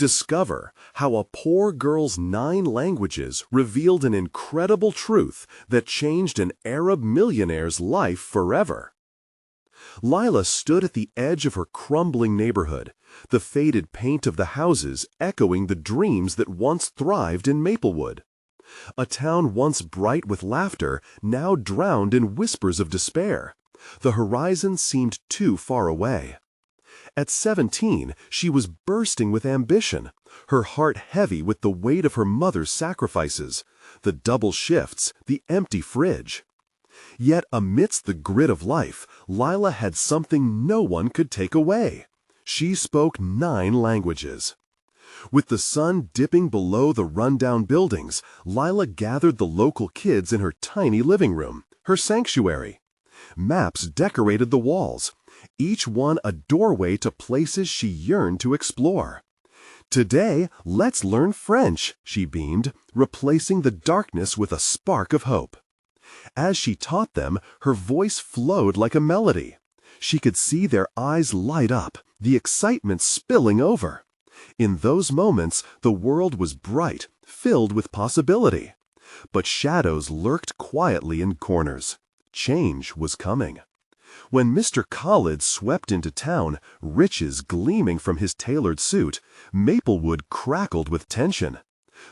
Discover how a poor girl's 9 languages revealed an incredible truth that changed an Arab millionaire's life forever. Lila stood at the edge of her crumbling neighborhood, the faded paint of the houses echoing the dreams that once thrived in Maplewood. A town once bright with laughter, now drowned in whispers of despair. The horizon seemed too far away. At 17, she was bursting with ambition, her heart heavy with the weight of her mother's sacrifices, the double shifts, the empty fridge. Yet amidst the grit of life, Lila had something no one could take away. She spoke 9 languages. With the sun dipping below the rundown buildings, Lila gathered the local kids in her tiny living room, her sanctuary. Maps decorated the walls, each one a doorway to places she yearned to explore. "Today, let's learn French," she beamed, replacing the darkness with a spark of hope. As she taught them, her voice flowed like a melody. She could see their eyes light up, the excitement spilling over. In those moments, the world was bright, filled with possibility. But shadows lurked quietly in corners. Change was coming. When Mr. Khalid swept into town, riches gleaming from his tailored suit, Maplewood crackled with tension.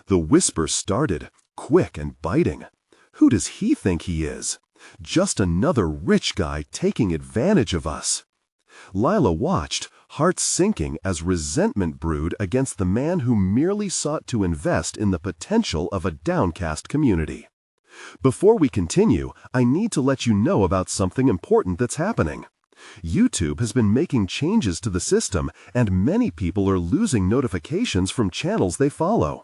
The whisper started, quick and biting. "Who does he think he is? Just another rich guy taking advantage of us." Lila watched, heart sinking as resentment brewed against the man who merely sought to invest in the potential of a downcast community. Before we continue, I need to let you know about something important that's happening. YouTube has been making changes to the system, and many people are losing notifications from channels they follow.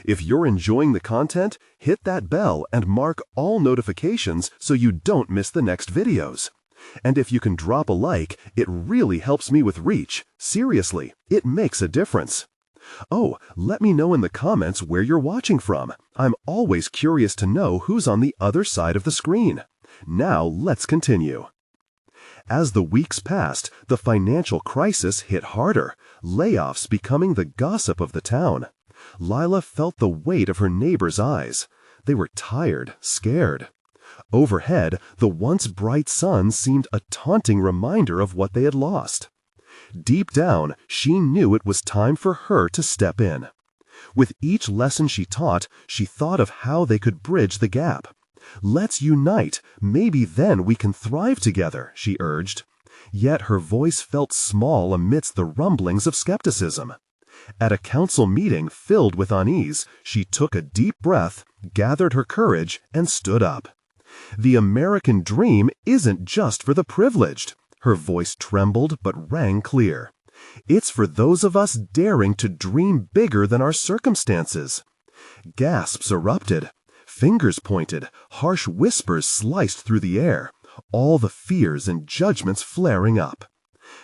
If you're enjoying the content, hit that bell and mark all notifications so you don't miss the next videos. And if you can drop a like, it really helps me with reach. Seriously, it makes a difference. Oh, let me know in the comments where you're watching from. I'm always curious to know who's on the other side of the screen. Now let's continue. As the weeks passed, the financial crisis hit harder, layoffs becoming the gossip of the town. Lila felt the weight of her neighbors' eyes. They were tired, scared. Overhead, the once bright sun seemed a taunting reminder of what they had lost. Deep down, she knew it was time for her to step in. With each lesson she taught, she thought of how they could bridge the gap. "Let's unite. Maybe then we can thrive together," she urged. Yet her voice felt small amidst the rumblings of skepticism. At a council meeting filled with unease, she took a deep breath, gathered her courage, and stood up. "The American dream isn't just for the privileged." Her voice trembled but rang clear. "It's for those of us daring to dream bigger than our circumstances." Gasps erupted. Fingers pointed, harsh whispers sliced through the air, all the fears and judgments flaring up.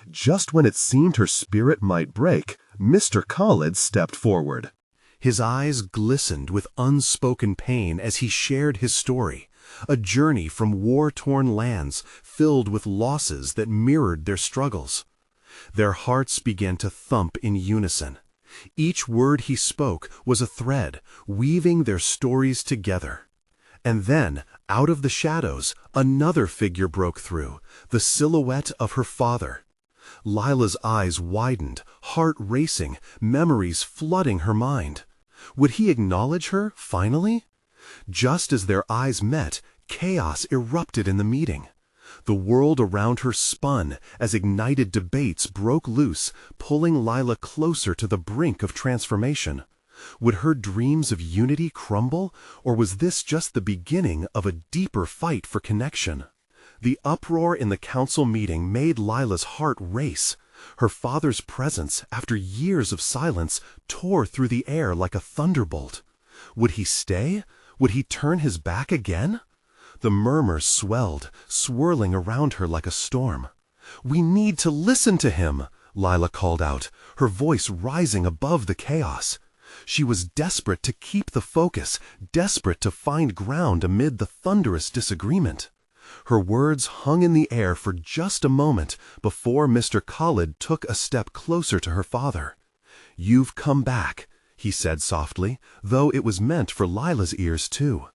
Just when it seemed her spirit might break, Mr. Khalid stepped forward. His eyes glistened with unspoken pain as he shared his story, a journey from war-torn lands filled with losses that mirrored their struggles. Their hearts began to thump in unison. Each word he spoke was a thread, weaving their stories together. And then, out of the shadows, another figure broke through, the silhouette of her father. Lila's eyes widened, heart racing, memories flooding her mind. Would he acknowledge her, finally? Just as their eyes met, chaos erupted in the meeting. The world around her spun as ignited debates broke loose, pulling Lila closer to the brink of transformation. Would her dreams of unity crumble, or was this just the beginning of a deeper fight for connection? The uproar in the council meeting made Lila's heart race. Her father's presence, after years of silence, tore through the air like a thunderbolt. Would he stay? Would he turn his back again? The murmurs swelled, swirling around her like a storm. "We need to listen to him," Lila called out, her voice rising above the chaos. She was desperate to keep the focus, desperate to find ground amid the thunderous disagreement. Her words hung in the air for just a moment before Mr. Khalid took a step closer to her father. "You've come back," he said softly, though it was meant for Lila's ears too.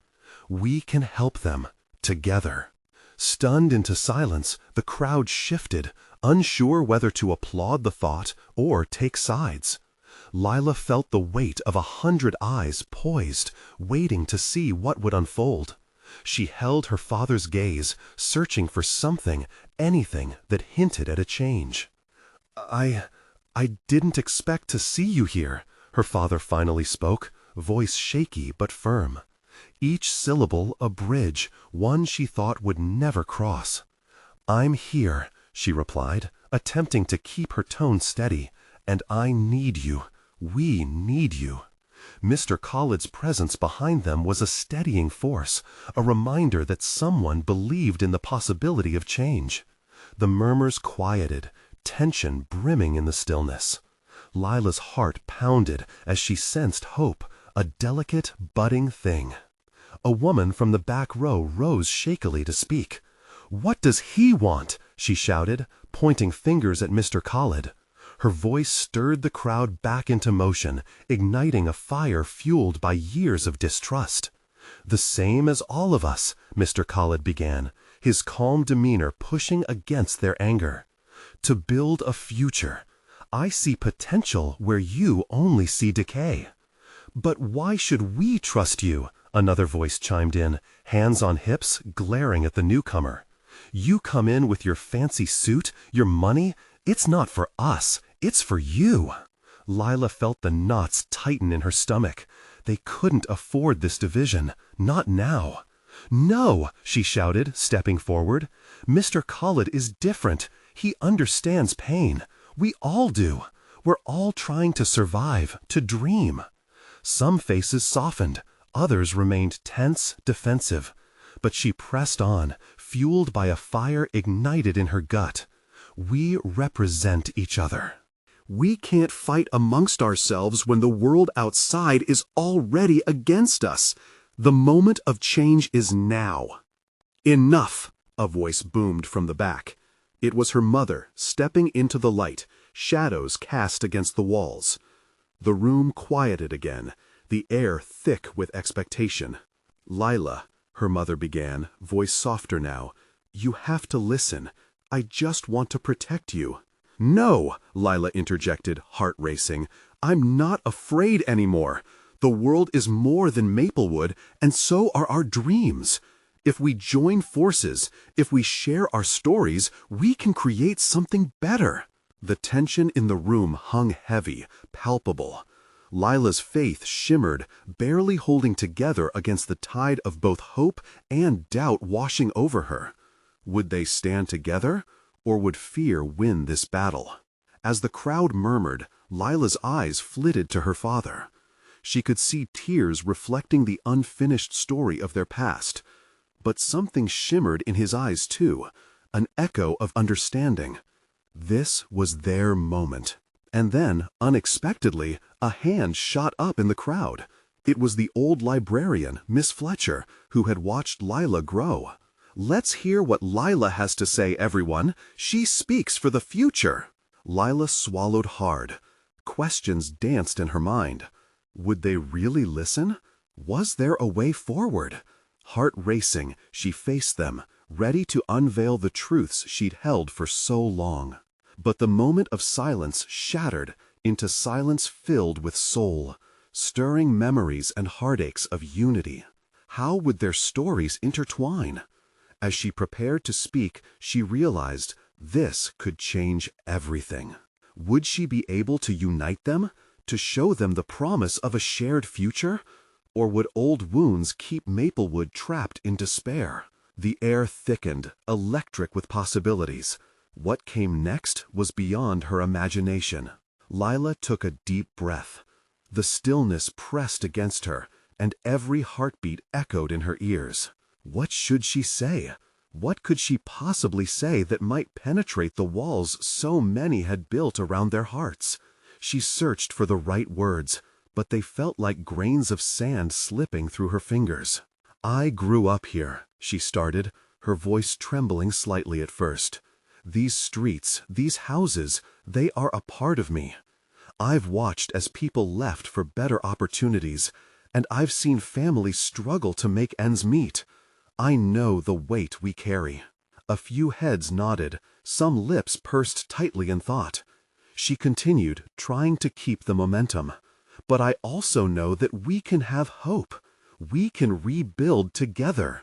"We can help them, together." Stunned into silence, the crowd shifted, unsure whether to applaud the thought or take sides. Lila felt the weight of 100 eyes poised, waiting to see what would unfold. She held her father's gaze, searching for something, anything that hinted at a change. I didn't expect to see you here," her father finally spoke, voice shaky but firm. Each syllable a bridge, one she thought would never cross. "I'm here," she replied, attempting to keep her tone steady, "and I need you. We need you." Mr. Collett's presence behind them was a steadying force, a reminder that someone believed in the possibility of change. The murmurs quieted, tension brimming in the stillness. Lila's heart pounded as she sensed hope, a delicate, budding thing. A woman from the back row rose shakily to speak. "What does he want?" she shouted, pointing fingers at Mr. Collett. Her voice stirred the crowd back into motion, igniting a fire fueled by years of distrust. "The same as all of us," Mr. Collett began, his calm demeanor pushing against their anger. "To build a future. I see potential where you only see decay." "But why should we trust you?" another voice chimed in, hands on hips, glaring at the newcomer. "You come in with your fancy suit, your money. It's not for us, it's for you." Lila felt the knots tighten in her stomach. They couldn't afford this division, not now. "No," she shouted, stepping forward. "Mr. Collett is different. He understands pain. We all do. We're all trying to survive, to dream." Some faces softened, others remained tense, defensive. But she pressed on, fueled by a fire ignited in her gut. "We represent each other. We can't fight amongst ourselves when the world outside is already against us. The moment of change is now." "Enough!" a voice boomed from the back. It was her mother, stepping into the light, shadows cast against the walls. The room quieted again, the air thick with expectation. "Lila," her mother began, voice softer now, "you have to listen. I just want to protect you." "No," Lila interjected, heart racing. "I'm not afraid anymore. The world is more than Maplewood, and so are our dreams. If we join forces, if we share our stories, we can create something better." The tension in the room hung heavy, palpable. Lila's faith shimmered, barely holding together against the tide of both hope and doubt washing over her. Would they stand together, or would fear win this battle? As the crowd murmured, Lila's eyes flitted to her father. She could see tears reflecting the unfinished story of their past. But something shimmered in his eyes too, an echo of understanding. This was their moment. And then, unexpectedly, a hand shot up in the crowd. It was the old librarian, Miss Fletcher, who had watched Lila grow. "Let's hear what Lila has to say, everyone. She speaks for the future." Lila swallowed hard. Questions danced in her mind. Would they really listen? Was there a way forward? Heart racing, she faced them, ready to unveil the truths she'd held for so long. But the moment of silence shattered into silence filled with soul, stirring memories and heartaches of unity. How would their stories intertwine? As she prepared to speak, she realized this could change everything. Would she be able to unite them, to show them the promise of a shared future? Or would old wounds keep Maplewood trapped in despair? The air thickened, electric with possibilities. What came next was beyond her imagination. Lila took a deep breath. The stillness pressed against her, and every heartbeat echoed in her ears. What should she say? What could she possibly say that might penetrate the walls so many had built around their hearts? She searched for the right words, but they felt like grains of sand slipping through her fingers. "I grew up here," she started, her voice trembling slightly at first. "These streets, these houses, they are a part of me. I've watched as people left for better opportunities, and I've seen families struggle to make ends meet. I know the weight we carry." A few heads nodded, some lips pursed tightly in thought. She continued, trying to keep the momentum. "But I also know that we can have hope. We can rebuild together.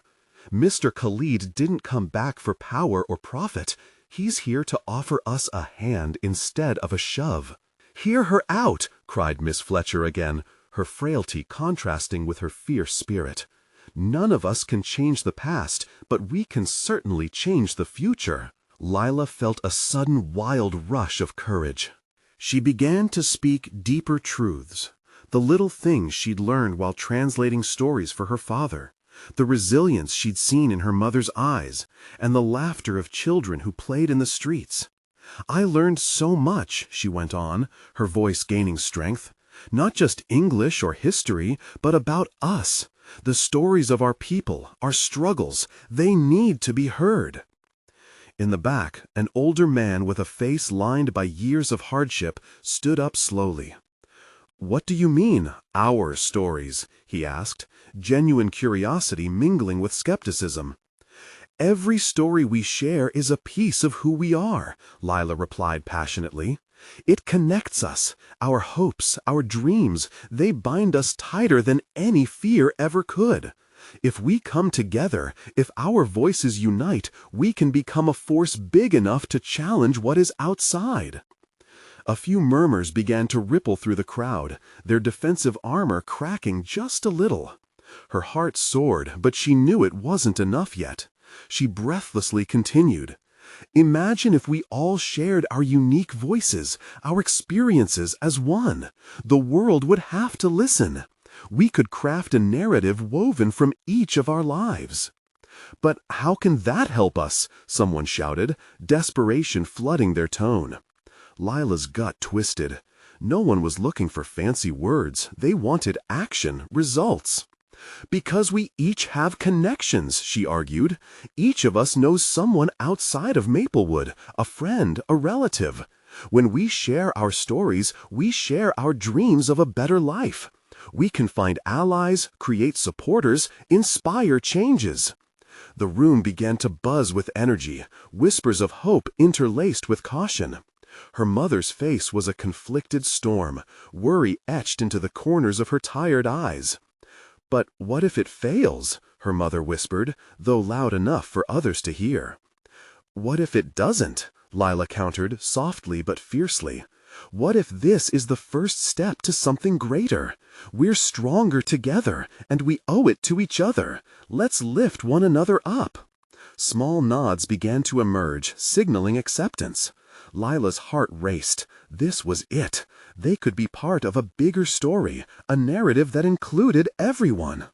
Mr. Khalid didn't come back for power or profit. He's here to offer us a hand instead of a shove." "Hear her out!" cried Miss Fletcher again, her frailty contrasting with her fierce spirit. "None of us can change the past, but we can certainly change the future." Lila felt a sudden wild rush of courage. She began to speak deeper truths, the little things she'd learned while translating stories for her father, the resilience she'd seen in her mother's eyes, and the laughter of children who played in the streets. "I learned so much," she went on, her voice gaining strength. "Not just English or history, but about us. The stories of our people, our struggles, they need to be heard." In the back, an older man with a face lined by years of hardship stood up slowly. "What do you mean, our stories?" he asked, genuine curiosity mingling with skepticism. "Every story we share is a piece of who we are," Lila replied passionately. "It connects us, our hopes, our dreams, they bind us tighter than any fear ever could. If we come together, if our voices unite, we can become a force big enough to challenge what is outside." A few murmurs began to ripple through the crowd, their defensive armor cracking just a little. Her heart soared, but she knew it wasn't enough yet. She breathlessly continued. "Imagine if we all shared our unique voices, our experiences as one. The world would have to listen. We could craft a narrative woven from each of our lives." "But how can that help us?" someone shouted, desperation flooding their tone. Lila's gut twisted. No one was looking for fancy words. They wanted action, results. "Because we each have connections," she argued. "Each of us knows someone outside of Maplewood, a friend, a relative. When we share our stories, we share our dreams of a better life. We can find allies, create supporters, inspire changes." The room began to buzz with energy, whispers of hope interlaced with caution. Her mother's face was a conflicted storm, worry etched into the corners of her tired eyes. "But what if it fails?" her mother whispered, though loud enough for others to hear. "What if it doesn't?" Lila countered, softly but fiercely. "What if this is the first step to something greater? We're stronger together, and we owe it to each other. Let's lift one another up." Small nods began to emerge, signaling acceptance. Lila's heart raced. This was it. They could be part of a bigger story, a narrative that included everyone.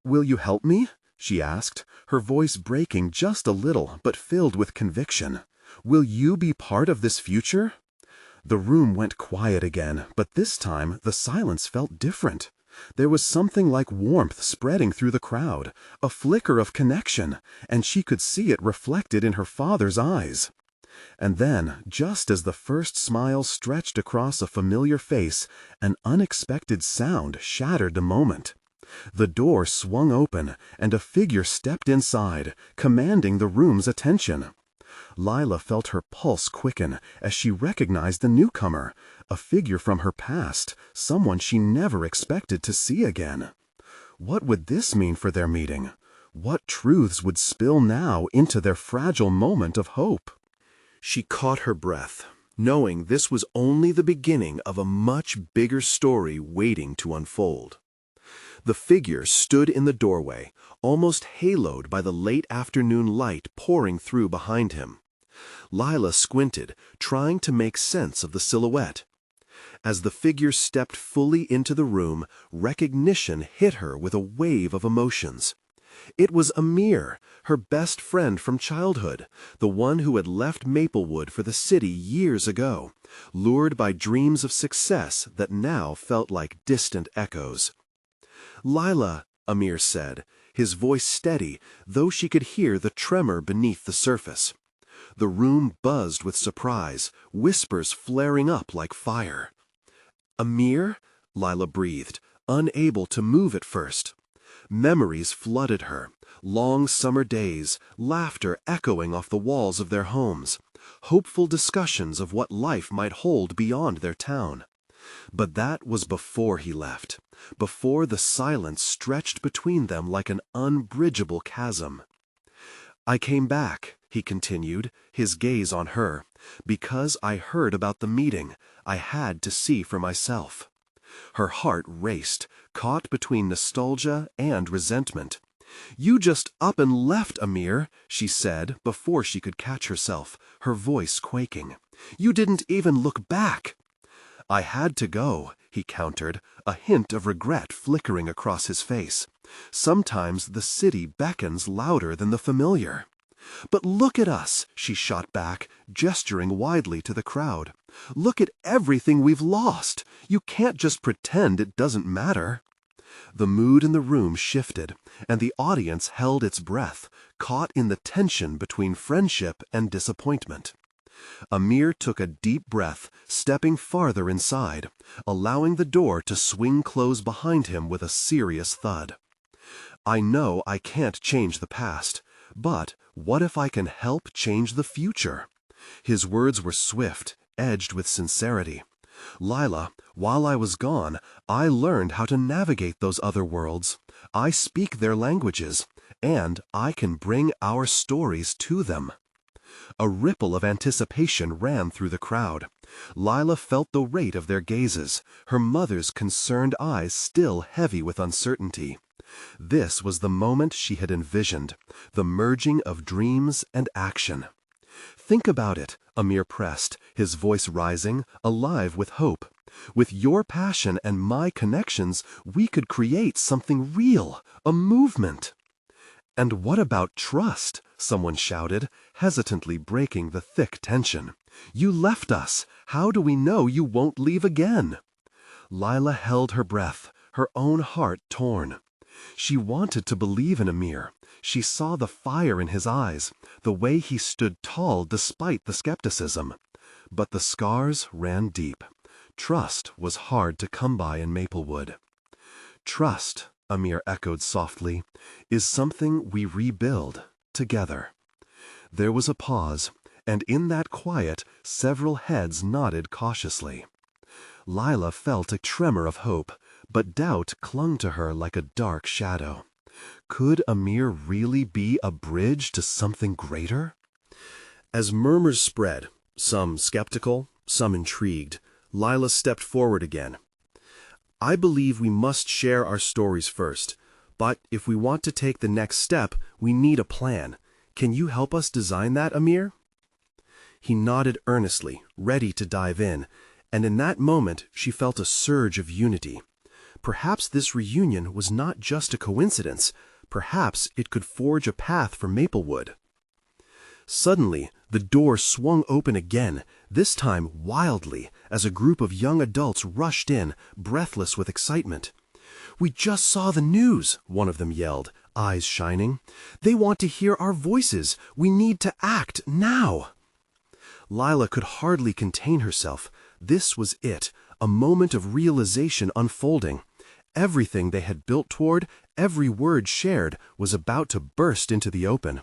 "Will you help me?" she asked, her voice breaking just a little but filled with conviction. "Will you be part of this future?" The room went quiet again, but this time the silence felt different. There was something like warmth spreading through the crowd, a flicker of connection, and she could see it reflected in her father's eyes. And then, just as the first smile stretched across a familiar face, an unexpected sound shattered the moment. The door swung open, and a figure stepped inside, commanding the room's attention. Lila felt her pulse quicken as she recognized the newcomer, a figure from her past, someone she never expected to see again. What would this mean for their meeting? What truths would spill now into their fragile moment of hope? She caught her breath, knowing this was only the beginning of a much bigger story waiting to unfold. The figure stood in the doorway, almost haloed by the late afternoon light pouring through behind him. Lila squinted, trying to make sense of the silhouette. As the figure stepped fully into the room, recognition hit her with a wave of emotions. It was Amir, her best friend from childhood, the one who had left Maplewood for the city years ago, lured by dreams of success that now felt like distant echoes. "Lila," Amir said, his voice steady, though she could hear the tremor beneath the surface. The room buzzed with surprise, whispers flaring up like fire. Amir? Lila breathed, unable to move at first. Memories flooded her, long summer days, laughter echoing off the walls of their homes, hopeful discussions of what life might hold beyond their town. But that was before he left, before the silence stretched between them like an unbridgeable chasm. "I came back," he continued, his gaze on her, "because I heard about the meeting. I had to see for myself." Her heart raced, caught between nostalgia and resentment. "You just up and left, Amir," she said before she could catch herself, her voice quaking. "You didn't even look back." "I had to go," he countered, a hint of regret flickering across his face. "Sometimes the city beckons louder than the familiar." "But look at us," she shot back, gesturing widely to the crowd. "Look at everything we've lost. You can't just pretend it doesn't matter." The mood in the room shifted, and the audience held its breath, caught in the tension between friendship and disappointment. Amir took a deep breath, stepping farther inside, allowing the door to swing close behind him with a serious thud. "I know I can't change the past, but what if I can help change the future?" His words were swift, edged with sincerity. "Lila, while I was gone, I learned how to navigate those other worlds. I speak their languages, and I can bring our stories to them." A ripple of anticipation ran through the crowd. Lila felt the weight of their gazes, her mother's concerned eyes still heavy with uncertainty. This was the moment she had envisioned, the merging of dreams and action. "Think about it," Amir pressed, his voice rising, alive with hope. "With your passion and my connections, we could create something real, a movement." "And what about trust?" someone shouted, hesitantly breaking the thick tension. "You left us. How do we know you won't leave again?" Lila held her breath, her own heart torn. She wanted to believe in Amir. She saw the fire in his eyes, the way he stood tall despite the skepticism. But the scars ran deep. Trust was hard to come by in Maplewood. "Trust," Amir echoed softly, "is something we rebuild together." There was a pause, and in that quiet, several heads nodded cautiously. Lila felt a tremor of hope, but doubt clung to her like a dark shadow. Could Amir really be a bridge to something greater? As murmurs spread, some skeptical, some intrigued, Lila stepped forward again. "I believe we must share our stories first, but if we want to take the next step, we need a plan. Can you help us design that, Amir?" He nodded earnestly, ready to dive in, and in that moment she felt a surge of unity. Perhaps this reunion was not just a coincidence. Perhaps it could forge a path for Maplewood. Suddenly, the door swung open again, this time wildly, as a group of young adults rushed in, breathless with excitement. "We just saw the news," one of them yelled, eyes shining. "They want to hear our voices. We need to act now." Lila could hardly contain herself. This was it, a moment of realization unfolding. Everything they had built toward, every word shared, was about to burst into the open.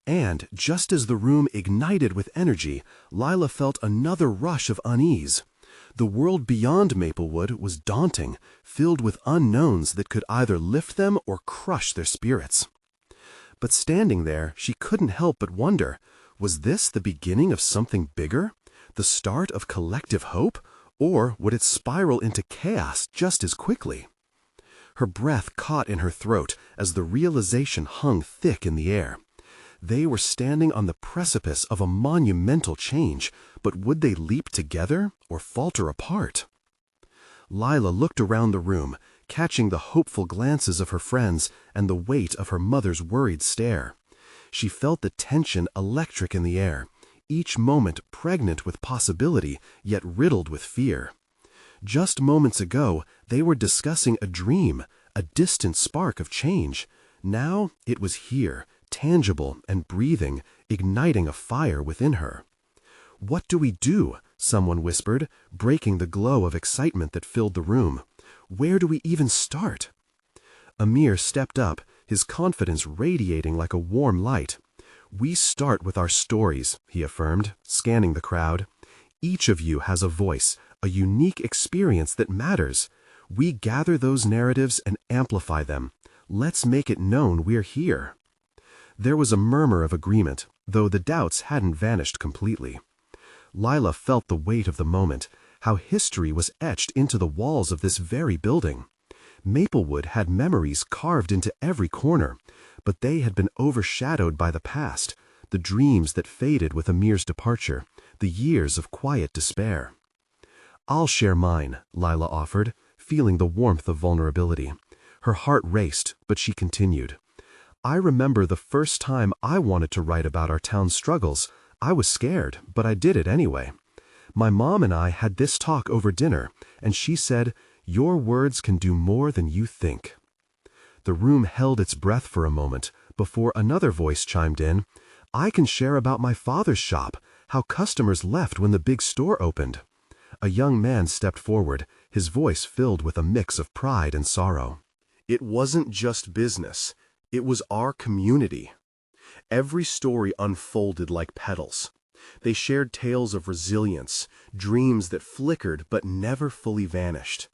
And just as the room ignited with energy, Lila felt another rush of unease. The world beyond Maplewood was daunting, filled with unknowns that could either lift them or crush their spirits. But standing there, she couldn't help but wonder, was this the beginning of something bigger? The start of collective hope? Or would it spiral into chaos just as quickly? Her breath caught in her throat as the realization hung thick in the air. They were standing on the precipice of a monumental change, but would they leap together or falter apart? Lila looked around the room, catching the hopeful glances of her friends and the weight of her mother's worried stare. She felt the tension electric in the air, each moment pregnant with possibility, yet riddled with fear. Just moments ago, they were discussing a dream, a distant spark of change. Now it was here, tangible and breathing, igniting a fire within her. "What do we do?" someone whispered, breaking the glow of excitement that filled the room. "Where do we even start?" Amir stepped up, his confidence radiating like a warm light. "We start with our stories," he affirmed, scanning the crowd. "Each of you has a voice, a unique experience that matters. We gather those narratives and amplify them. Let's make it known we're here." There was a murmur of agreement, though the doubts hadn't vanished completely. Lila felt the weight of the moment, how history was etched into the walls of this very building. Maplewood had memories carved into every corner, but they had been overshadowed by the past, the dreams that faded with Amir's departure, the years of quiet despair. "I'll share mine," Lila offered, feeling the warmth of vulnerability. Her heart raced, but she continued. "I remember the first time I wanted to write about our town's struggles. I was scared, but I did it anyway. My mom and I had this talk over dinner, and she said, 'Your words can do more than you think.'" The room held its breath for a moment before another voice chimed in. "I can share about my father's shop, how customers left when the big store opened." A young man stepped forward, his voice filled with a mix of pride and sorrow. "It wasn't just business, it was our community." Every story unfolded like petals. They shared tales of resilience, dreams that flickered but never fully vanished.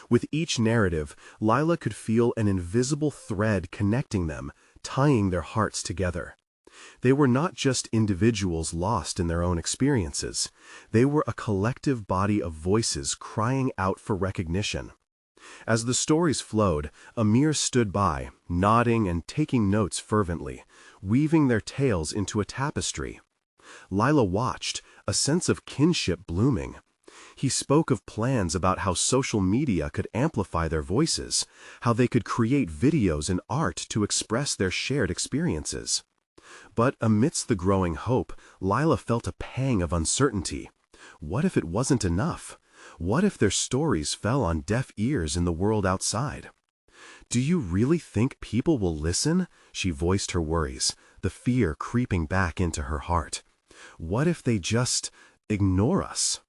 With each narrative, Lila could feel an invisible thread connecting them, tying their hearts together. They were not just individuals lost in their own experiences. They were a collective body of voices crying out for recognition. As the stories flowed, Amir stood by, nodding and taking notes fervently, weaving their tales into a tapestry. Lila watched, a sense of kinship blooming. He spoke of plans about how social media could amplify their voices, how they could create videos and art to express their shared experiences. But amidst the growing hope, Lila felt a pang of uncertainty. What if it wasn't enough? What if their stories fell on deaf ears in the world outside? "Do you really think people will listen?" She voiced her worries, the fear creeping back into her heart. "What if they just ignore us?"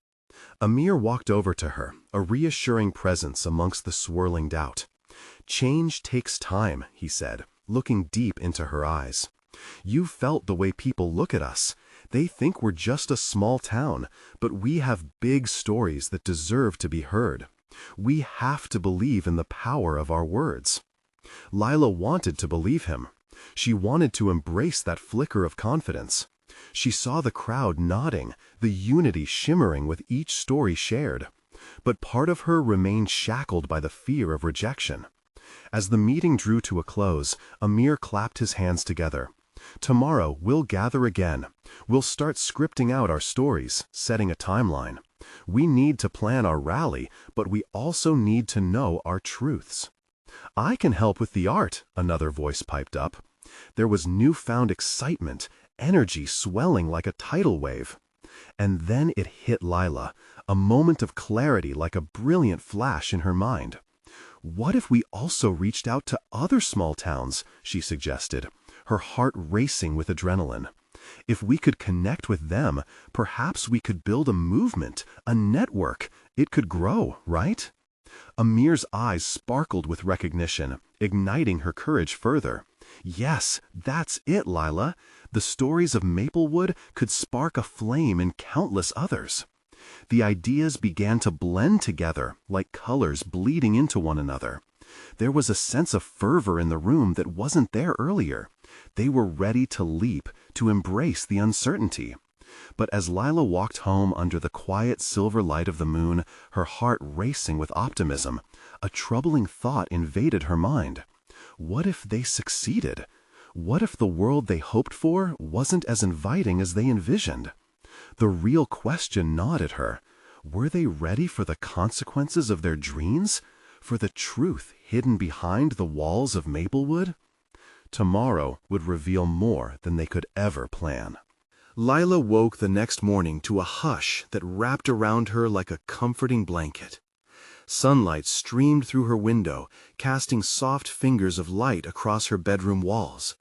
Amir walked over to her, a reassuring presence amongst the swirling doubt. "Change takes time," he said, looking deep into her eyes. "You felt the way people look at us. They think we're just a small town, but we have big stories that deserve to be heard. We have to believe in the power of our words." Lila wanted to believe him. She wanted to embrace that flicker of confidence. She saw the crowd nodding, the unity shimmering with each story shared. But part of her remained shackled by the fear of rejection. As the meeting drew to a close, Amir clapped his hands together. "Tomorrow, we'll gather again. We'll start scripting out our stories, setting a timeline. We need to plan our rally, but we also need to know our truths." "I can help with the art," another voice piped up. There was newfound excitement, energy swelling like a tidal wave. And then it hit Lila, a moment of clarity like a brilliant flash in her mind. "What if we also reached out to other small towns?" she suggested, her heart racing with adrenaline. "If we could connect with them, perhaps we could build a movement, a network. It could grow, right?" Amir's eyes sparkled with recognition, igniting her courage further. "Yes, that's it, Lila. The stories of Maplewood could spark a flame in countless others." The ideas began to blend together, like colors bleeding into one another. There was a sense of fervor in the room that wasn't there earlier. They were ready to leap, to embrace the uncertainty. But as Lila walked home under the quiet silver light of the moon, her heart racing with optimism, a troubling thought invaded her mind. What if they succeeded? What if the world they hoped for wasn't as inviting as they envisioned? The real question gnawed at her. Were they ready for the consequences of their dreams? For the truth hidden behind the walls of Maplewood? Tomorrow would reveal more than they could ever plan. Lila woke the next morning to a hush that wrapped around her like a comforting blanket. Sunlight streamed through her window, casting soft fingers of light across her bedroom walls.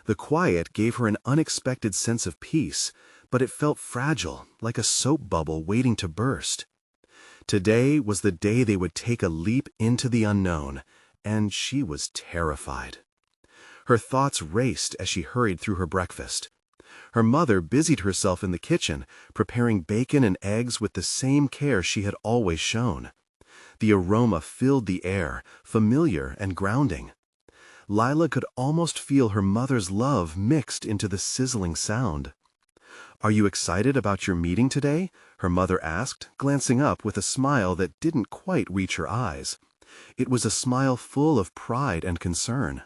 The quiet gave her an unexpected sense of peace, but it felt fragile, like a soap bubble waiting to burst. Today was the day they would take a leap into the unknown, and she was terrified. Her thoughts raced as she hurried through her breakfast. Her mother busied herself in the kitchen, preparing bacon and eggs with the same care she had always shown. The aroma filled the air, familiar and grounding. Lila could almost feel her mother's love mixed into the sizzling sound. "Are you excited about your meeting today?" her mother asked, glancing up with a smile that didn't quite reach her eyes. It was a smile full of pride and concern.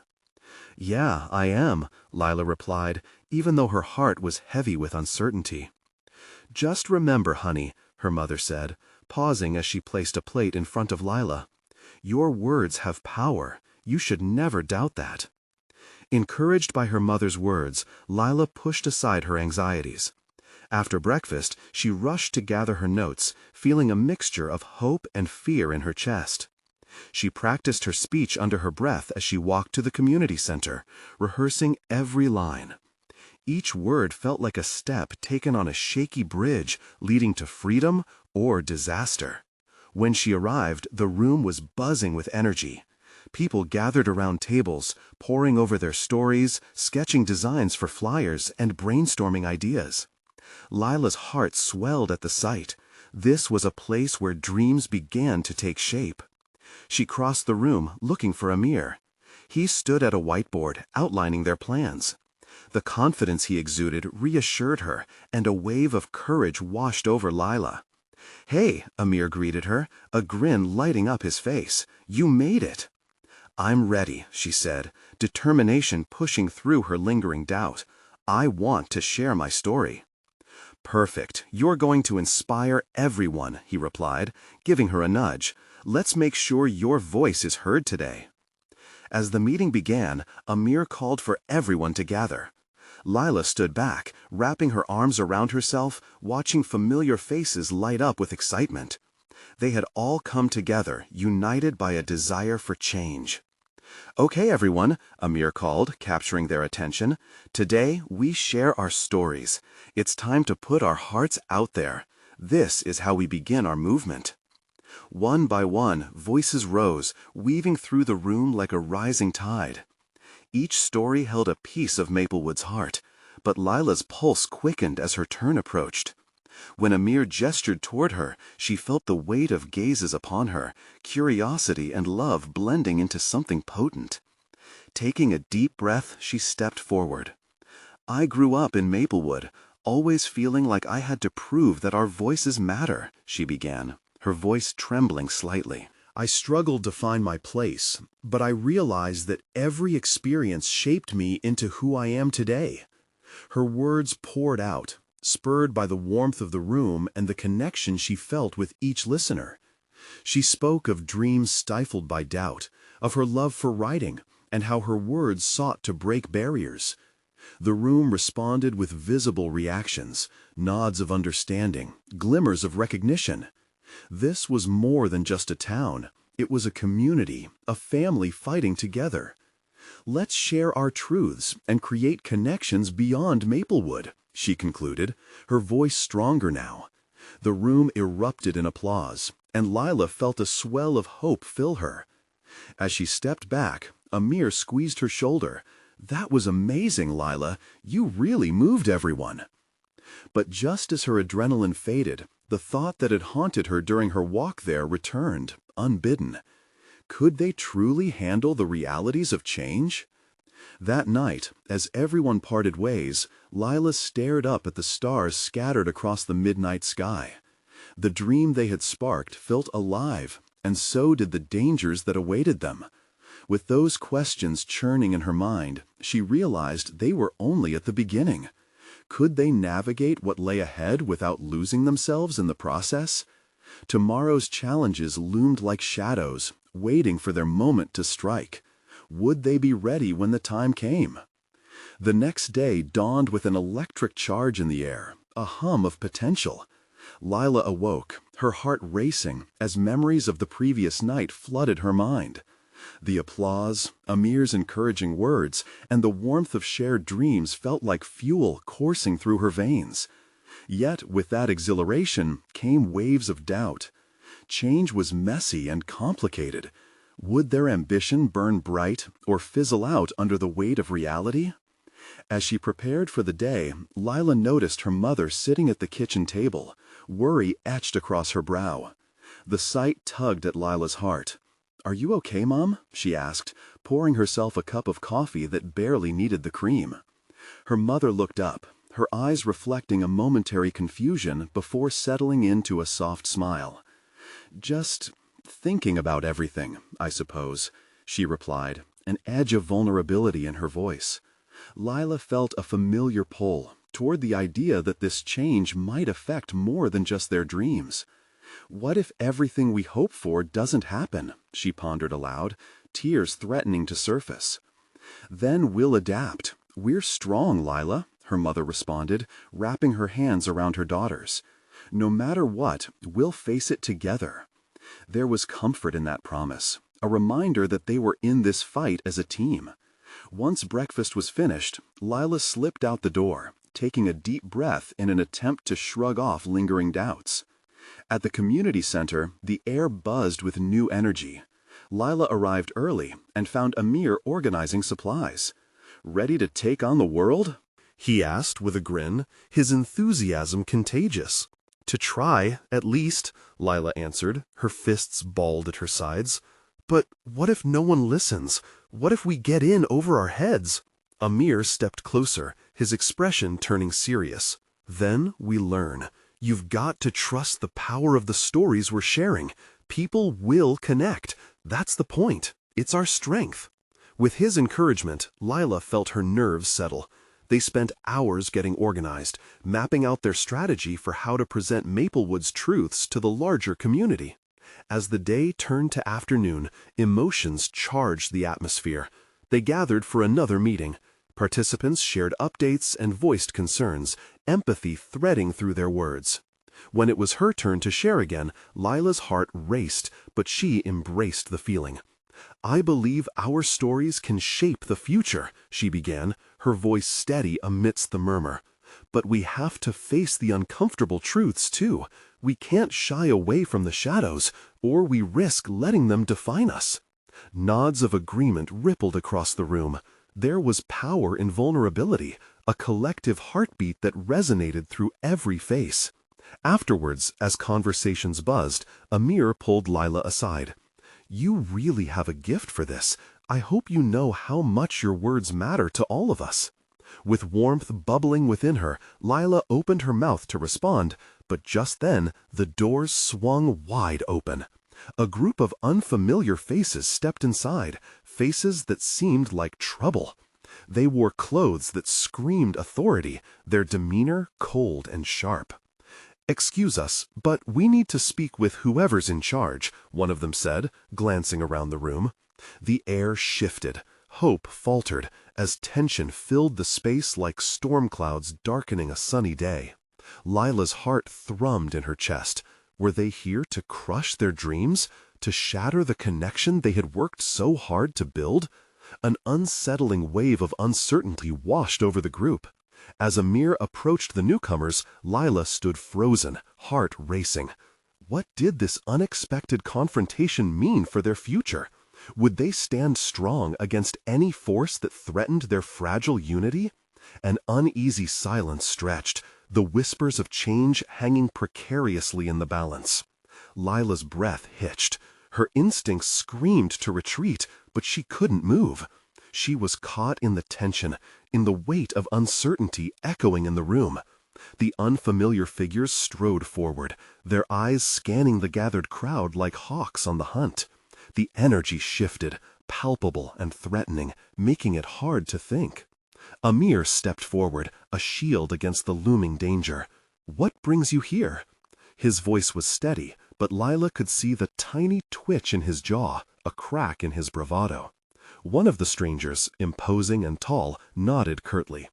"Yeah, I am," Lila replied, even though her heart was heavy with uncertainty. "Just remember, honey," her mother said, pausing as she placed a plate in front of Lila. "Your words have power. You should never doubt that." Encouraged by her mother's words, Lila pushed aside her anxieties. After breakfast, she rushed to gather her notes, feeling a mixture of hope and fear in her chest. She practiced her speech under her breath as she walked to the community center, rehearsing every line. Each word felt like a step taken on a shaky bridge leading to freedom or disaster. When she arrived, the room was buzzing with energy. People gathered around tables, poring over their stories, sketching designs for flyers, and brainstorming ideas. Lila's heart swelled at the sight. This was a place where dreams began to take shape. She crossed the room, looking for Amir. He stood at a whiteboard, outlining their plans. The confidence he exuded reassured her, and a wave of courage washed over Lila. "Hey," Amir greeted her, a grin lighting up his face. "You made it." "I'm ready," she said, determination pushing through her lingering doubt. "I want to share my story." "Perfect. You're going to inspire everyone," he replied, giving her a nudge. "Let's make sure your voice is heard today." As the meeting began, Amir called for everyone to gather. Lila stood back, wrapping her arms around herself, watching familiar faces light up with excitement. They had all come together, united by a desire for change. "Okay, everyone," Amir called, capturing their attention. "Today, we share our stories. It's time to put our hearts out there. This is how we begin our movement." One by one, voices rose, weaving through the room like a rising tide. Each story held a piece of Maplewood's heart, but Lila's pulse quickened as her turn approached. When Amir gestured toward her, she felt the weight of gazes upon her, curiosity and love blending into something potent. Taking a deep breath, she stepped forward. "I grew up in Maplewood, always feeling like I had to prove that our voices matter," she began, her voice trembling slightly. "I struggled to find my place, but I realized that every experience shaped me into who I am today." Her words poured out, spurred by the warmth of the room and the connection she felt with each listener. She spoke of dreams stifled by doubt, of her love for writing, and how her words sought to break barriers. The room responded with visible reactions, nods of understanding, glimmers of recognition. This was more than just a town. It was a community, a family fighting together. "Let's share our truths and create connections beyond Maplewood," she concluded, her voice stronger now. The room erupted in applause, and Lila felt a swell of hope fill her. As she stepped back, Amir squeezed her shoulder. "That was amazing, Lila. You really moved everyone." But just as her adrenaline faded, the thought that had haunted her during her walk there returned, unbidden. Could they truly handle the realities of change? That night, as everyone parted ways, Lila stared up at the stars scattered across the midnight sky. The dream they had sparked felt alive, and so did the dangers that awaited them. With those questions churning in her mind, she realized they were only at the beginning. Could they navigate what lay ahead without losing themselves in the process? Tomorrow's challenges loomed like shadows, waiting for their moment to strike. Would they be ready when the time came? The next day dawned with an electric charge in the air, a hum of potential. Lila awoke, her heart racing, as memories of the previous night flooded her mind. The applause, Amir's encouraging words, and the warmth of shared dreams felt like fuel coursing through her veins. Yet with that exhilaration came waves of doubt. Change was messy and complicated. Would their ambition burn bright or fizzle out under the weight of reality? As she prepared for the day, Lila noticed her mother sitting at the kitchen table, worry etched across her brow. The sight tugged at Lila's heart. "Are you okay, Mom?" she asked, pouring herself a cup of coffee that barely needed the cream. Her mother looked up, her eyes reflecting a momentary confusion before settling into a soft smile. "Just thinking about everything, I suppose," she replied, an edge of vulnerability in her voice. Lila felt a familiar pull toward the idea that this change might affect more than just their dreams. "What if everything we hope for doesn't happen?" she pondered aloud, tears threatening to surface. "Then we'll adapt. We're strong, Lila," her mother responded, wrapping her hands around her daughter's. "No matter what, we'll face it together." There was comfort in that promise, a reminder that they were in this fight as a team. Once breakfast was finished, Lila slipped out the door, taking a deep breath in an attempt to shrug off lingering doubts. At the community center, the air buzzed with new energy. Lila arrived early and found Amir organizing supplies. "Ready to take on the world?" he asked with a grin, his enthusiasm contagious. "To try, at least," Lila answered, her fists balled at her sides. "But what if no one listens? What if we get in over our heads?" Amir stepped closer, his expression turning serious. "Then we learn. You've got to trust the power of the stories we're sharing. People will connect. That's the point. It's our strength." With his encouragement, Lila felt her nerves settle. They spent hours getting organized, mapping out their strategy for how to present Maplewood's truths to the larger community. As the day turned to afternoon, emotions charged the atmosphere. They gathered for another meeting. Participants shared updates and voiced concerns, empathy threading through their words. When it was her turn to share again, Lila's heart raced, but she embraced the feeling. "I believe our stories can shape the future," she began, her voice steady amidst the murmur. "But we have to face the uncomfortable truths, too. We can't shy away from the shadows, or we risk letting them define us." Nods of agreement rippled across the room. There was power in vulnerability, a collective heartbeat that resonated through every face. Afterwards, as conversations buzzed, Amir pulled Lila aside. "You really have a gift for this. I hope you know how much your words matter to all of us." With warmth bubbling within her, Lila opened her mouth to respond, but just then the doors swung wide open. A group of unfamiliar faces stepped inside, faces that seemed like trouble. They wore clothes that screamed authority, their demeanor cold and sharp. "Excuse us, but we need to speak with whoever's in charge," one of them said, glancing around the room. The air shifted. Hope faltered as tension filled the space like storm clouds darkening a sunny day. Lila's heart thrummed in her chest. Were they here to crush their dreams? To shatter the connection they had worked so hard to build? An unsettling wave of uncertainty washed over the group. As Amir approached the newcomers, Lila stood frozen, heart racing. What did this unexpected confrontation mean for their future? Would they stand strong against any force that threatened their fragile unity? An uneasy silence stretched, the whispers of change hanging precariously in the balance. Lila's breath hitched. Her instincts screamed to retreat, but she couldn't move. She was caught in the tension, in the weight of uncertainty echoing in the room. The unfamiliar figures strode forward, their eyes scanning the gathered crowd like hawks on the hunt. The energy shifted, palpable and threatening, making it hard to think. Amir stepped forward, a shield against the looming danger. "What brings you here?" His voice was steady, but Lila could see the tiny twitch in his jaw, a crack in his bravado. One of the strangers, imposing and tall, nodded curtly.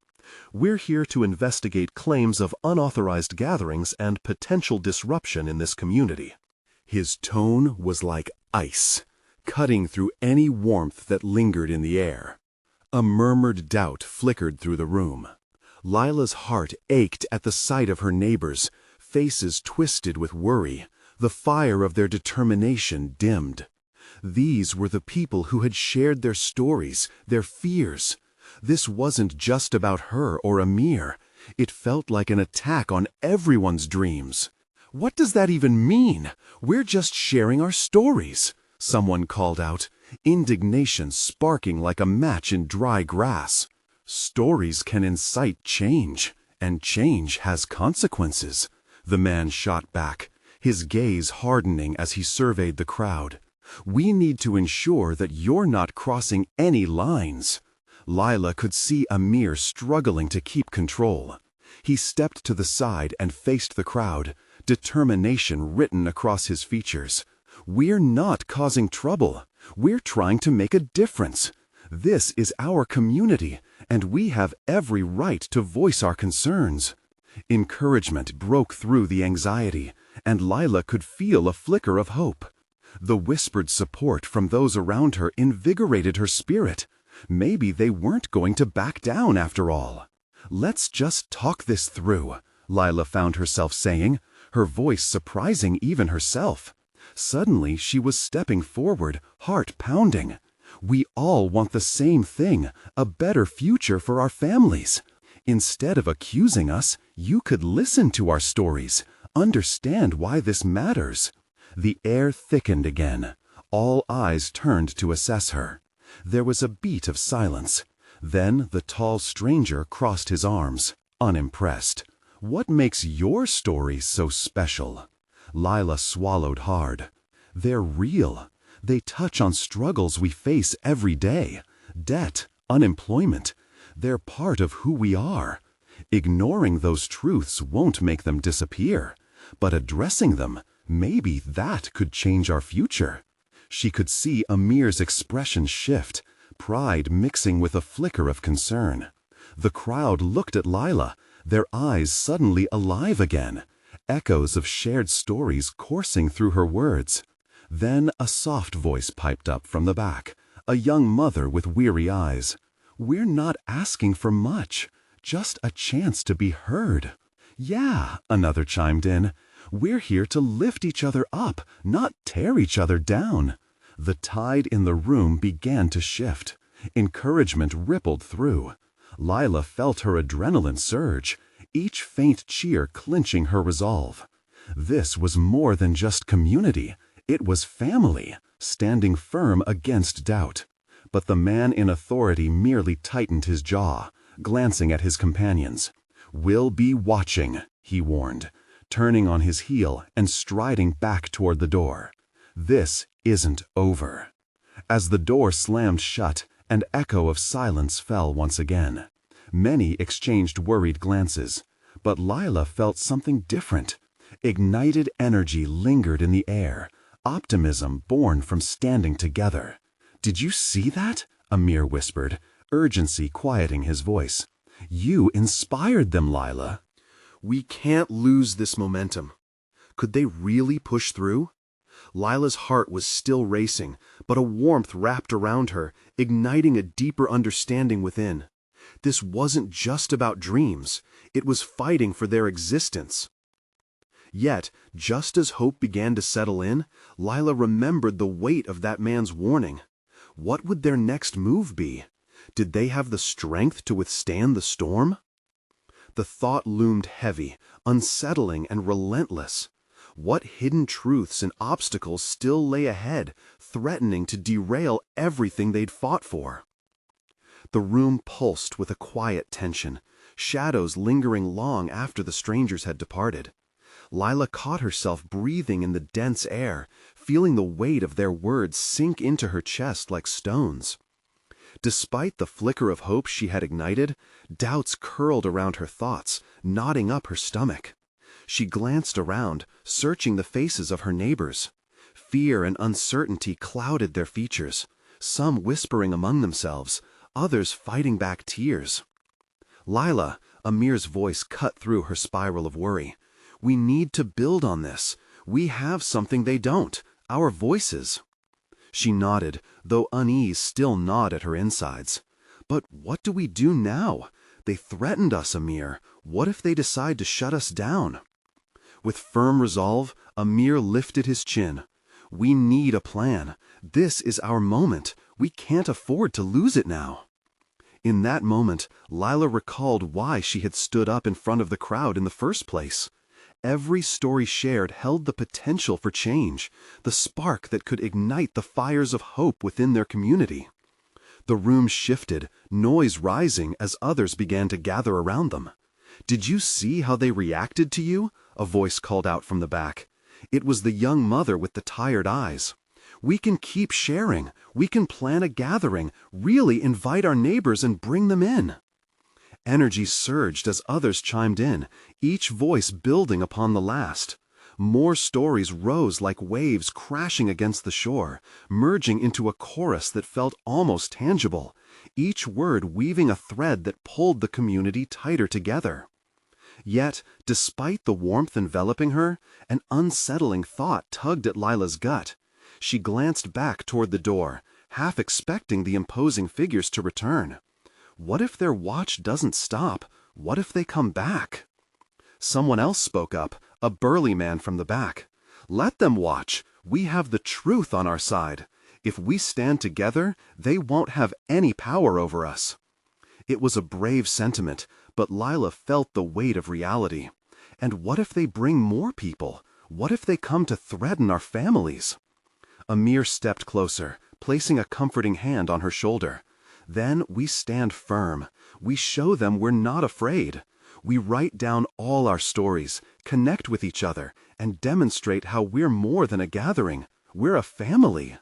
"We're here to investigate claims of unauthorized gatherings and potential disruption in this community." His tone was like ice, cutting through any warmth that lingered in the air. A murmured doubt flickered through the room. Lila's heart ached at the sight of her neighbors, faces twisted with worry, the fire of their determination dimmed. These were the people who had shared their stories, their fears. This wasn't just about her or Amir. It felt like an attack on everyone's dreams. "What does that even mean? We're just sharing our stories," someone called out, indignation sparking like a match in dry grass. "Stories can incite change, and change has consequences," the man shot back, his gaze hardening as he surveyed the crowd. "We need to ensure that you're not crossing any lines." Lila could see Amir struggling to keep control. He stepped to the side and faced the crowd, determination written across his features. "We're not causing trouble. We're trying to make a difference. This is our community, and we have every right to voice our concerns." Encouragement broke through the anxiety, and Lila could feel a flicker of hope. The whispered support from those around her invigorated her spirit. Maybe they weren't going to back down after all. "Let's just talk this through," Lila found herself saying, her voice surprising even herself. Suddenly she was stepping forward, heart pounding. "We all want the same thing, a better future for our families. Instead of accusing us, you could listen to our stories, understand why this matters." The air thickened again. All eyes turned to assess her. There was a beat of silence. Then the tall stranger crossed his arms, unimpressed. "What makes your stories so special?" Lila swallowed hard. "They're real. They touch on struggles we face every day. Debt, unemployment. They're part of who we are. Ignoring those truths won't make them disappear. But addressing them, maybe that could change our future." She could see Amir's expression shift, pride mixing with a flicker of concern. The crowd looked at Lila, their eyes suddenly alive again, echoes of shared stories coursing through her words. Then a soft voice piped up from the back, a young mother with weary eyes. "We're not asking for much, just a chance to be heard." "Yeah," another chimed in. "We're here to lift each other up, not tear each other down." The tide in the room began to shift. Encouragement rippled through. Lila felt her adrenaline surge, each faint cheer clinching her resolve. This was more than just community. It was family, standing firm against doubt. But the man in authority merely tightened his jaw, glancing at his companions. "We'll be watching," he warned, turning on his heel and striding back toward the door. "This isn't over." As the door slammed shut, an echo of silence fell once again. Many exchanged worried glances, but Lila felt something different. Ignited energy lingered in the air, optimism born from standing together. "Did you see that?" Amir whispered, urgency quieting his voice. "You inspired them, Lila." "We can't lose this momentum." Could they really push through? Lila's heart was still racing, but a warmth wrapped around her, igniting a deeper understanding within. This wasn't just about dreams, it was fighting for their existence. Yet, just as hope began to settle in, Lila remembered the weight of that man's warning. What would their next move be? Did they have the strength to withstand the storm? The thought loomed heavy, unsettling, and relentless. What hidden truths and obstacles still lay ahead, threatening to derail everything they'd fought for? The room pulsed with a quiet tension, shadows lingering long after the strangers had departed. Lila caught herself breathing in the dense air, feeling the weight of their words sink into her chest like stones. Despite the flicker of hope she had ignited, doubts curled around her thoughts, knotting up her stomach. She glanced around, searching the faces of her neighbors. Fear and uncertainty clouded their features, some whispering among themselves, others fighting back tears. "Lila," Amir's voice cut through her spiral of worry. "We need to build on this. We have something they don't, our voices." She nodded, though unease still gnawed at her insides. "But what do we do now? They threatened us, Amir. What if they decide to shut us down? With firm resolve, Amir lifted his chin. We need a plan. This is our moment. We can't afford to lose it now. In that moment, Lila recalled why she had stood up in front of the crowd in the first place. Every story shared held the potential for change, the spark that could ignite the fires of hope within their community. The room shifted, noise rising as others began to gather around them. "Did you see how they reacted to you?" a voice called out from the back. It was the young mother with the tired eyes. "We can keep sharing. We can plan a gathering, really invite our neighbors and bring them in." Energy surged as others chimed in, each voice building upon the last. More stories rose like waves crashing against the shore, merging into a chorus that felt almost tangible, each word weaving a thread that pulled the community tighter together. Yet, despite the warmth enveloping her, an unsettling thought tugged at Lila's gut. She glanced back toward the door, half expecting the imposing figures to return. What if their watch doesn't stop? What if they come back? Someone else spoke up, a burly man from the back. "Let them watch. We have the truth on our side. If we stand together, they won't have any power over us." It was a brave sentiment, but Lila felt the weight of reality. And what if they bring more people? What if they come to threaten our families? Amir stepped closer, placing a comforting hand on her shoulder. "Then we stand firm. We show them we're not afraid. We write down all our stories, connect with each other, and demonstrate how we're more than a gathering. We're a family."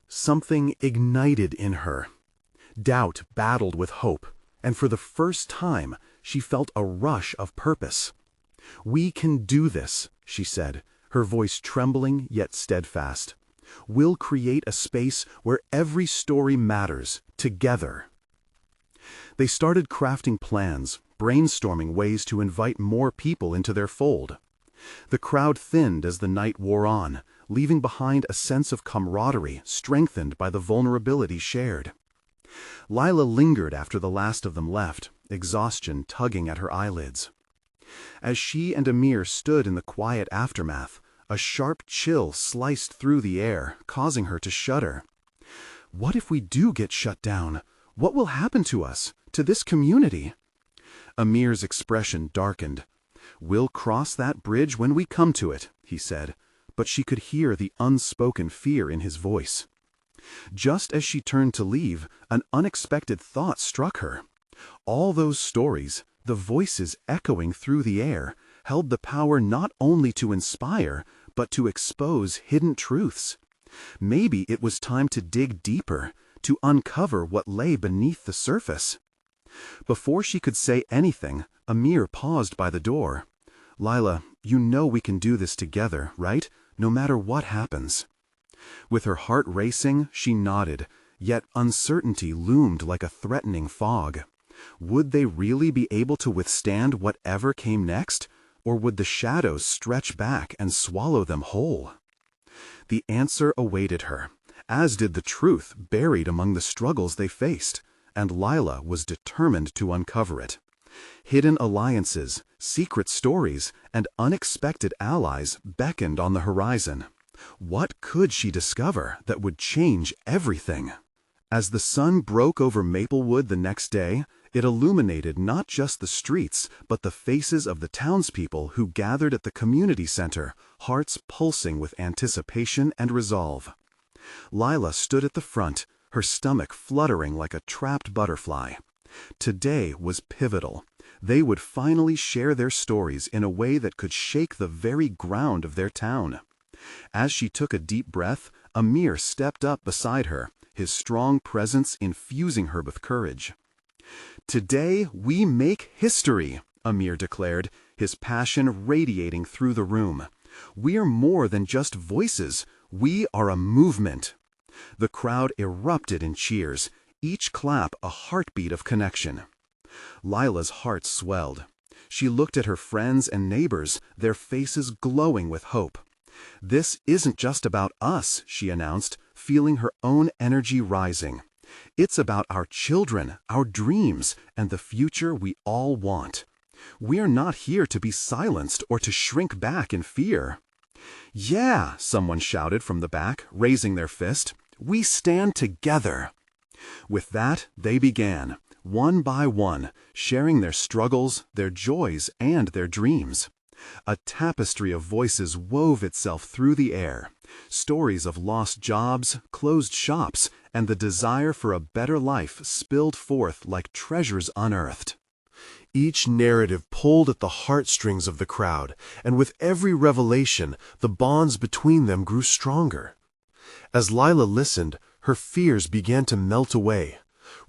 Something ignited in her. Doubt battled with hope, and for the first time, she felt a rush of purpose. "We can do this," she said, her voice trembling yet steadfast. "We'll create a space where every story matters, together." They started crafting plans, brainstorming ways to invite more people into their fold. The crowd thinned as the night wore on, leaving behind a sense of camaraderie strengthened by the vulnerability shared. Lila lingered after the last of them left, exhaustion tugging at her eyelids. As she and Amir stood in the quiet aftermath, a sharp chill sliced through the air, causing her to shudder. What if we do get shut down? What will happen to us, to this community? Amir's expression darkened. "We'll cross that bridge when we come to it," he said, but she could hear the unspoken fear in his voice. Just as she turned to leave, an unexpected thought struck her. All those stories, the voices echoing through the air, held the power not only to inspire, but to expose hidden truths. Maybe it was time to dig deeper, to uncover what lay beneath the surface. Before she could say anything, Amir paused by the door. "Lila, you know we can do this together, right? No matter what happens." With her heart racing, she nodded, yet uncertainty loomed like a threatening fog. Would they really be able to withstand whatever came next, or would the shadows stretch back and swallow them whole? The answer awaited her, as did the truth buried among the struggles they faced, and Lila was determined to uncover it. Hidden alliances, secret stories, and unexpected allies beckoned on the horizon. What could she discover that would change everything? As the sun broke over Maplewood the next day, it illuminated not just the streets, but the faces of the townspeople who gathered at the community center, hearts pulsing with anticipation and resolve. Lila stood at the front, her stomach fluttering like a trapped butterfly. Today was pivotal. They would finally share their stories in a way that could shake the very ground of their town. As she took a deep breath, Amir stepped up beside her, his strong presence infusing her with courage. "Today we make history," Amir declared, his passion radiating through the room. "We're more than just voices. We are a movement." The crowd erupted in cheers, each clap a heartbeat of connection. Lila's heart swelled. She looked at her friends and neighbors, their faces glowing with hope. "This isn't just about us," she announced, feeling her own energy rising. It's about our children, our dreams, and the future we all want. We're not here to be silenced or to shrink back in fear. Yeah, someone shouted from the back, raising their fist. We stand together. With that, they began, one by one, sharing their struggles, their joys, and their dreams. A tapestry of voices wove itself through the air. Stories of lost jobs, closed shops, and the desire for a better life spilled forth like treasures unearthed. Each narrative pulled at the heartstrings of the crowd, and with every revelation, the bonds between them grew stronger. As Lila listened, her fears began to melt away.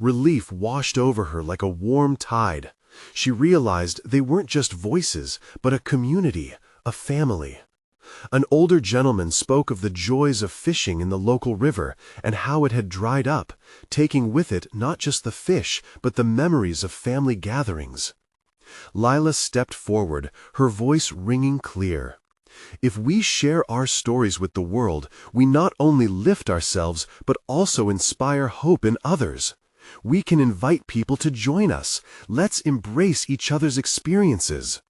Relief washed over her like a warm tide. She realized they weren't just voices, but a community, a family. An older gentleman spoke of the joys of fishing in the local river and how it had dried up, taking with it not just the fish, but the memories of family gatherings. Lila stepped forward, her voice ringing clear. If we share our stories with the world, we not only lift ourselves, but also inspire hope in others. We can invite people to join us. Let's embrace each other's experiences.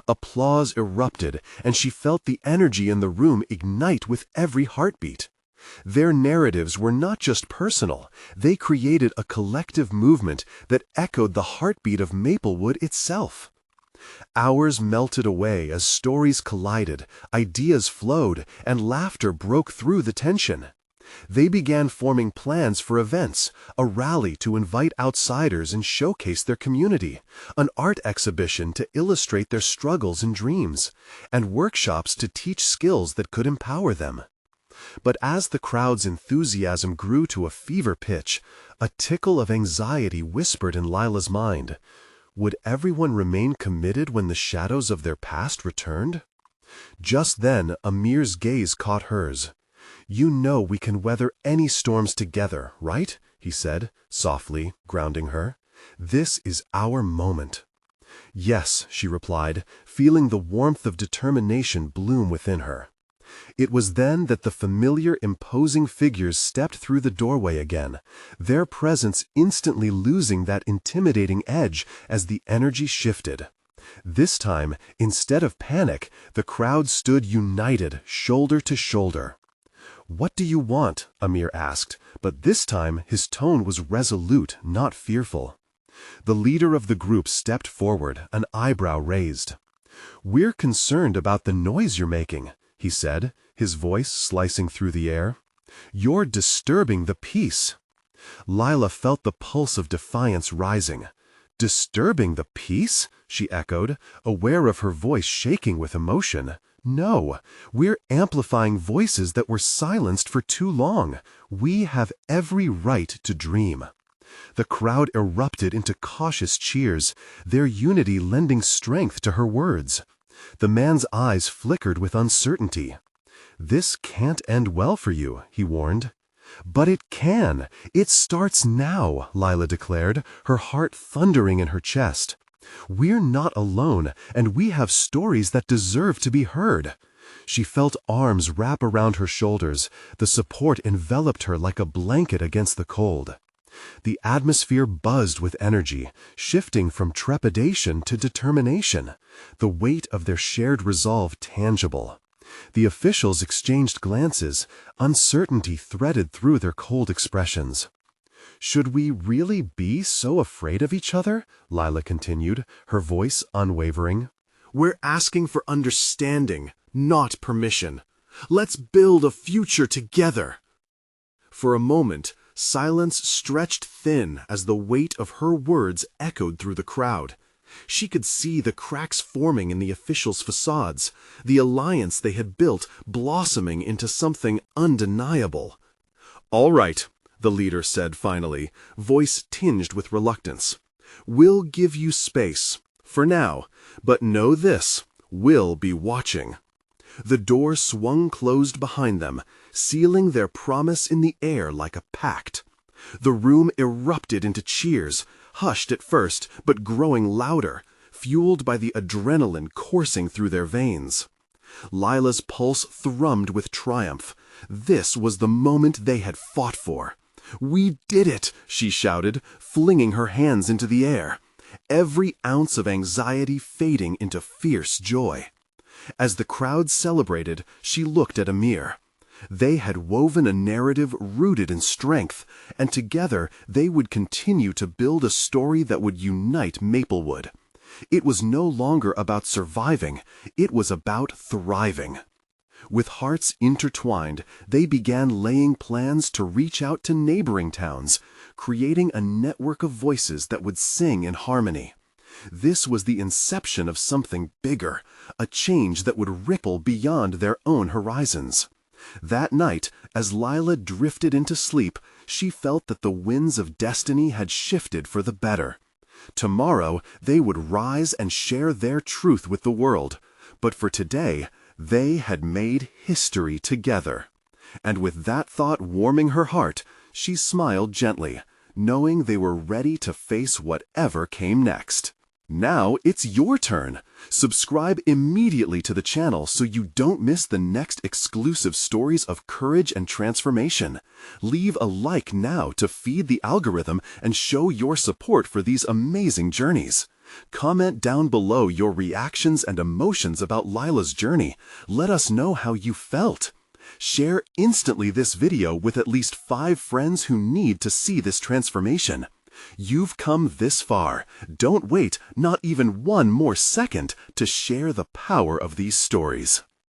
Applause erupted, and she felt the energy in the room ignite with every heartbeat. Their narratives were not just personal, they created a collective movement that echoed the heartbeat of Maplewood itself. Hours melted away as stories collided, ideas flowed, and laughter broke through the tension. They began forming plans for events, a rally to invite outsiders and showcase their community, an art exhibition to illustrate their struggles and dreams, and workshops to teach skills that could empower them. But as the crowd's enthusiasm grew to a fever pitch, a tickle of anxiety whispered in Lila's mind. Would everyone remain committed when the shadows of their past returned? Just then, Amir's gaze caught hers. "You know we can weather any storms together, right?" he said, softly, grounding her. "This is our moment." "Yes," she replied, feeling the warmth of determination bloom within her. It was then that the familiar, imposing figures stepped through the doorway again, their presence instantly losing that intimidating edge as the energy shifted. This time, instead of panic, the crowd stood united, shoulder to shoulder. "What do you want?" Amir asked, but this time his tone was resolute, not fearful. The leader of the group stepped forward, an eyebrow raised. "We're concerned about the noise you're making," he said, his voice slicing through the air. "You're disturbing the peace." Lila felt the pulse of defiance rising. "Disturbing the peace?" she echoed, aware of her voice shaking with emotion. "No, we're amplifying voices that were silenced for too long. We have every right to dream." The crowd erupted into cautious cheers, their unity lending strength to her words. The man's eyes flickered with uncertainty. "This can't end well for you," he warned. "But it can. It starts now," Lila declared, her heart thundering in her chest. "We're not alone, and we have stories that deserve to be heard." She felt arms wrap around her shoulders. The support enveloped her like a blanket against the cold. The atmosphere buzzed with energy, shifting from trepidation to determination, the weight of their shared resolve tangible. The officials exchanged glances, uncertainty threaded through their cold expressions. "Should we really be so afraid of each other?" Lila continued, her voice unwavering. "We're asking for understanding, not permission. Let's build a future together." For a moment, silence stretched thin as the weight of her words echoed through the crowd. She could see the cracks forming in the officials' facades, the alliance they had built blossoming into something undeniable. "All right," the leader said finally, voice tinged with reluctance. "We'll give you space, for now, but know this, we'll be watching." The door swung closed behind them, sealing their promise in the air like a pact. The room erupted into cheers, hushed at first, but growing louder, fueled by the adrenaline coursing through their veins. Lila's pulse thrummed with triumph. This was the moment they had fought for. "We did it!" she shouted, flinging her hands into the air, every ounce of anxiety fading into fierce joy. As the crowd celebrated, she looked at Amir. They had woven a narrative rooted in strength, and together they would continue to build a story that would unite Maplewood. It was no longer about surviving, it was about thriving. With hearts intertwined, they began laying plans to reach out to neighboring towns, creating a network of voices that would sing in harmony. This was the inception of something bigger, a change that would ripple beyond their own horizons. That night, as Lila drifted into sleep, she felt that the winds of destiny had shifted for the better. Tomorrow, they would rise and share their truth with the world. But for today, they had made history together. And with that thought warming her heart, she smiled gently, knowing they were ready to face whatever came next. Now it's your turn. Subscribe immediately to the channel so you don't miss the next exclusive stories of courage and transformation. Leave a like now to feed the algorithm and show your support for these amazing journeys. Comment down below your reactions and emotions about Lila's journey. Let us know how you felt. Share instantly this video with at least 5 friends who need to see this transformation. You've come this far. Don't wait not even one more second to share the power of these stories.